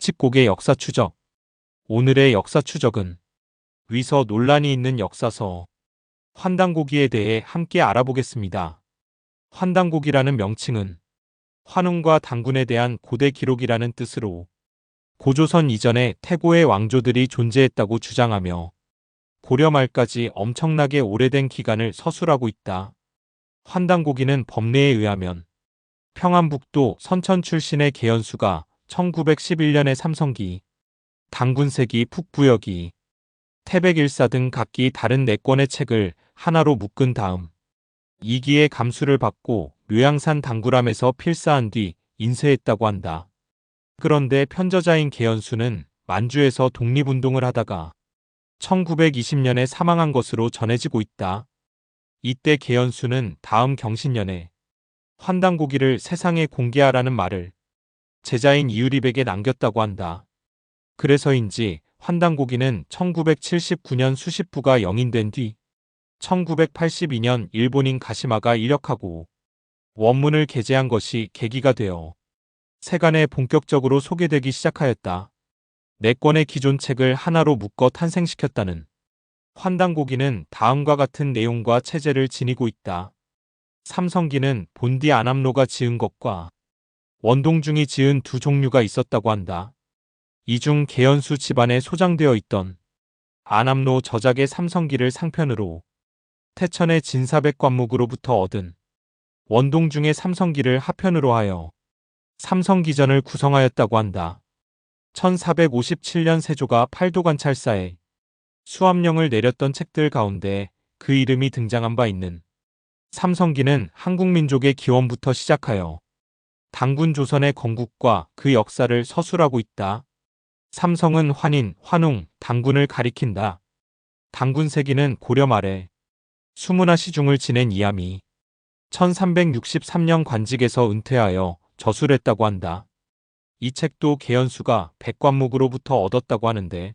칙곡의 역사 추적. 오늘의 역사 추적은 위서 논란이 있는 역사서 환단고기에 대해 함께 알아보겠습니다. 환단고기라는 명칭은 환웅과 단군에 대한 고대 기록이라는 뜻으로 고조선 이전에 태고의 왕조들이 존재했다고 주장하며 고려 말까지 엄청나게 오래된 기간을 서술하고 있다. 환단고기는 법례에 의하면 평안북도 선천 출신의 개연수가 1911년에 삼성기, 단군세기, 북부여기, 태백일사 등 각기 다른 4권의 책을 하나로 묶은 다음 2기의 감수를 받고 묘양산 당구람에서 필사한 뒤 인쇄했다고 한다. 그런데 편저자인 개연수는 만주에서 독립운동을 하다가 1920년에 사망한 것으로 전해지고 있다. 이때 개연수는 다음 경신년에 환단고기를 세상에 공개하라는 말을 제자인 이유립에게 남겼다고 한다. 그래서인지 환단고기는 1979년 수십부가 영인된 뒤 1982년 일본인 가시마가 이력하고 원문을 게재한 것이 계기가 되어 세간에 본격적으로 소개되기 시작하였다. 4권의 기존 책을 하나로 묶어 탄생시켰다는 환단고기는 다음과 같은 내용과 체제를 지니고 있다. 삼성기는 본디 안암로가 지은 것과 원동중이 지은 2 종류가 있었다고 한다. 이 중 개연수 집안에 소장되어 있던 안암로 저작의 삼성기를 상편으로 태천의 진사백관목으로부터 얻은 원동중의 삼성기를 하편으로 하여 삼성기전을 구성하였다고 한다. 1457년 세조가 팔도관찰사에 수합령을 내렸던 책들 가운데 그 이름이 등장한 바 있는 삼성기는 한국민족의 기원부터 시작하여 단군 조선의 건국과 그 역사를 서술하고 있다. 삼성은 환인, 환웅, 단군을 가리킨다. 단군세기는 고려 말에 수문화 시중을 지낸 이함이 1363년 관직에서 은퇴하여 저술했다고 한다. 이 책도 개연수가 백관목으로부터 얻었다고 하는데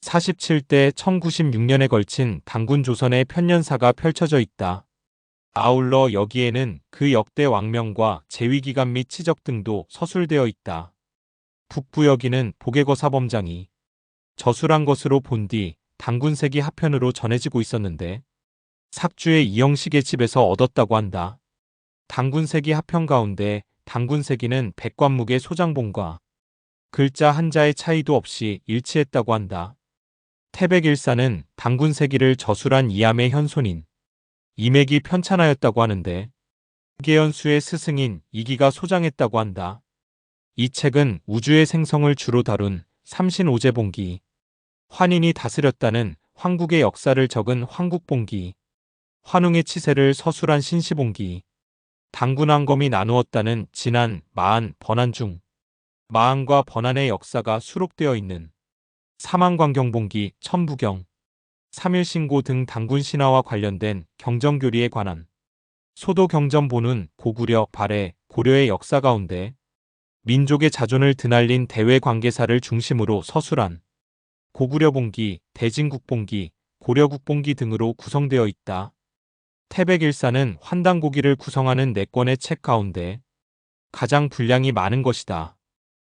47대 1096년에 걸친 단군 조선의 편년사가 펼쳐져 있다. 아울러 여기에는 그 역대 왕명과 재위기간 및 치적 등도 서술되어 있다. 북부여기는 복외거사범장이 저술한 것으로 본 뒤 단군세기 하편으로 전해지고 있었는데 삭주의 이영식의 집에서 얻었다고 한다. 단군세기 하편 가운데 단군세기는 백관묵의 소장본과 글자 한자의 차이도 없이 일치했다고 한다. 태백일사는 단군세기를 저술한 이함의 현손인 이맥이 편찬하였다고 하는데 개연수의 스승인 이기가 소장했다고 한다. 이 책은 우주의 생성을 주로 다룬 삼신오제본기, 환인이 다스렸다는 황국의 역사를 적은 황국본기, 환웅의 치세를 서술한 신시본기, 단군왕검이 나누었다는 진안, 마안, 번안 중 마안과 번안의 역사가 수록되어 있는 사만광경본기, 천부경, 삼일신고 등 단군 신화와 관련된 경정교리에 관한 소도경전본은 고구려, 발해, 고려의 역사 가운데 민족의 자존을 드날린 대외 관계사를 중심으로 서술한 고구려본기, 대진국본기, 고려국본기 등으로 구성되어 있다. 태백일사는 환단고기를 구성하는 4권의 책 가운데 가장 분량이 많은 것이다.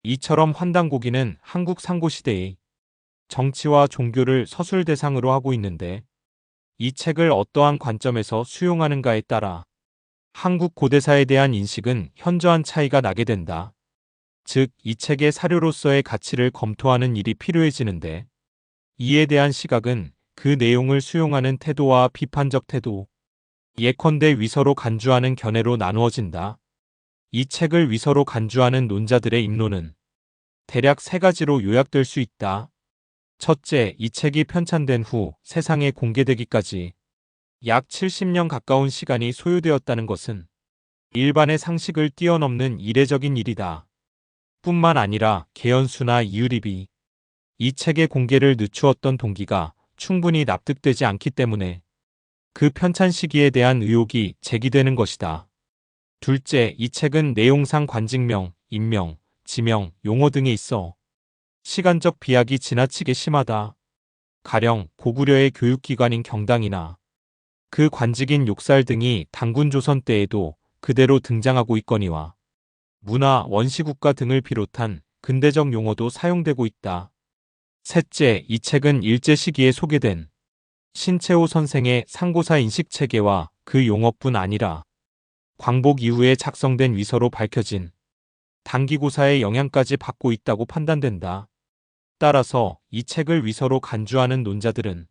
이처럼 환단고기는 한국 상고시대의 정치와 종교를 서술 대상으로 하고 있는데 이 책을 어떠한 관점에서 수용하는가에 따라 한국 고대사에 대한 인식은 현저한 차이가 나게 된다. 즉, 이 책의 사료로서의 가치를 검토하는 일이 필요해지는데 이에 대한 시각은 그 내용을 수용하는 태도와 비판적 태도, 예컨대 위서로 간주하는 견해로 나누어진다. 이 책을 위서로 간주하는 논자들의 입론은 대략 3가지로 요약될 수 있다. 첫째, 이 책이 편찬된 후 세상에 공개되기까지 약 70년 가까운 시간이 소요되었다는 것은 일반의 상식을 뛰어넘는 이례적인 일이다. 뿐만 아니라 개연수나 이유립이 이 책의 공개를 늦추었던 동기가 충분히 납득되지 않기 때문에 그 편찬 시기에 대한 의혹이 제기되는 것이다. 둘째, 이 책은 내용상 관직명, 인명, 지명, 용어 등에 있어 시간적 비약이 지나치게 심하다. 가령 고구려의 교육기관인 경당이나 그 관직인 욕살 등이 단군 조선 때에도 그대로 등장하고 있거니와 문화, 원시국가 등을 비롯한 근대적 용어도 사용되고 있다. 셋째, 이 책은 일제 시기에 소개된 신채호 선생의 상고사 인식 체계와 그 용어뿐 아니라 광복 이후에 작성된 위서로 밝혀진 단기고사의 영향까지 받고 있다고 판단된다. 따라서 이 책을 위서로 간주하는 논자들은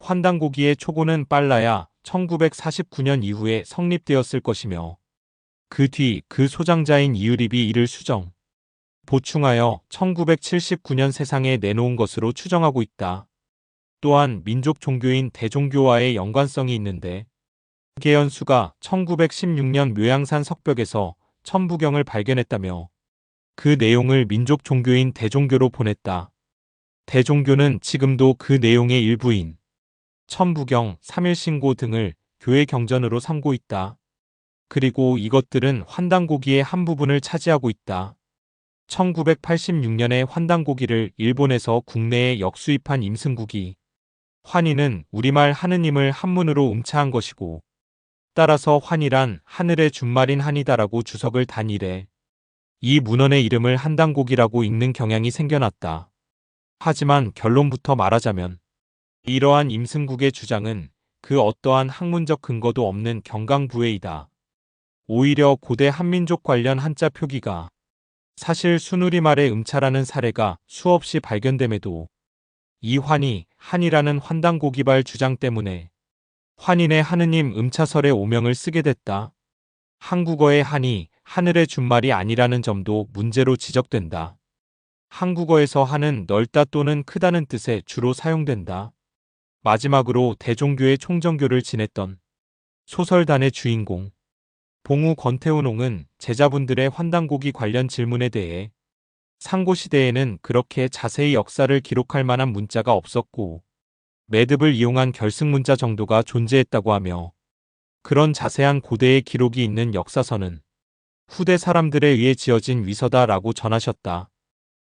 환단고기의 초고는 빨라야 1949년 이후에 성립되었을 것이며 그 뒤 그 소장자인 이유립이 이를 수정, 보충하여 1979년 세상에 내놓은 것으로 추정하고 있다. 또한 민족 종교인 대종교와의 연관성이 있는데 개연수가 1916년 묘양산 석벽에서 천부경을 발견했다며 그 내용을 민족 종교인 대종교로 보냈다. 대종교는 지금도 그 내용의 일부인 천부경, 삼일신고 등을 교회 경전으로 삼고 있다. 그리고 이것들은 환단고기의 한 부분을 차지하고 있다. 1986년에 환단고기를 일본에서 국내에 역수입한 임승국이 환희는 우리말 하느님을 한문으로 음차한 것이고 따라서 환희란 하늘의 준말인 한이다라고 주석을 단 이래 이 문헌의 이름을 한단고기라고 읽는 경향이 생겨났다. 하지만 결론부터 말하자면 이러한 임승국의 주장은 그 어떠한 학문적 근거도 없는 경강부회이다. 오히려 고대 한민족 관련 한자 표기가 사실 순우리말의 음차라는 사례가 수없이 발견됨에도 이 환희, 한이라는 환단고기발 주장 때문에 환인의 하느님 음차설의 오명을 쓰게 됐다. 한국어의 한이 하늘의 준말이 아니라는 점도 문제로 지적된다. 한국어에서 한은 넓다 또는 크다는 뜻에 주로 사용된다. 마지막으로 대종교의 총정교를 지냈던 소설단의 주인공 봉우 권태훈옹은 제자분들의 환단고기 관련 질문에 대해 상고시대에는 그렇게 자세히 역사를 기록할 만한 문자가 없었고 매듭을 이용한 결승문자 정도가 존재했다고 하며 그런 자세한 고대의 기록이 있는 역사서는 후대 사람들에 의해 지어진 위서다라고 전하셨다.